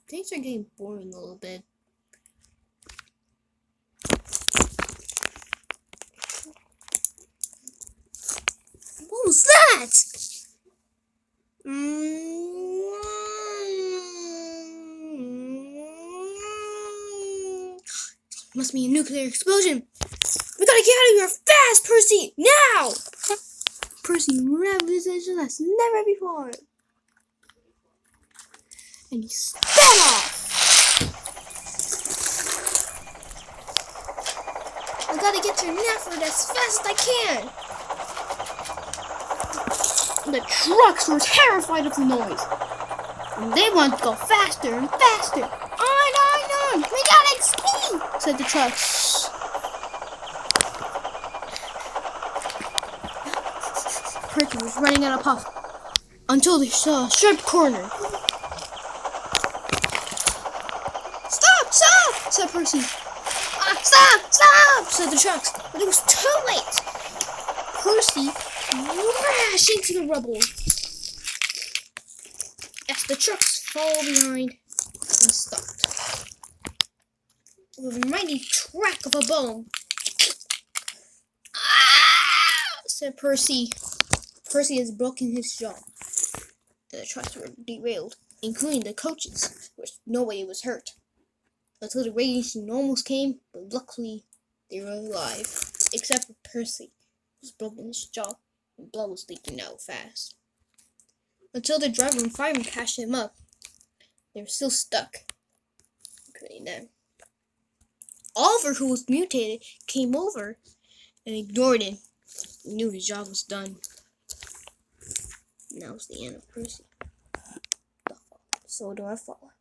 Things are getting boring a little bit. What was that? Must be a nuclear explosion. We gotta get out of here fast, Percy! Now! Percy revved his engine as never before. And he sped off. I gotta get to Knapford as fast as I can. The trucks were terrified of the noise. And they wanted to go faster and faster. On! We gotta speed, said the trucks. Percy was running at a puff until they saw a sharp corner. Stop! Said Percy. Stop! Said the trucks. But it was too late. Percy crashed into the rubble as the trucks followed behind and stopped. With a mighty crack of a bone. Said Percy. Percy has broken his jaw. The trucks were derailed, including the coaches, which nobody was hurt. Until the raging almost came, but luckily they were alive, except for Percy, who was broken his jaw and blood was leaking out fast. Until the driver and fireman cashed him up, they were still stuck, including them. Oliver, who was mutated, came over and ignored him. He knew his job was done. And that was the end of Percy. So do I follow.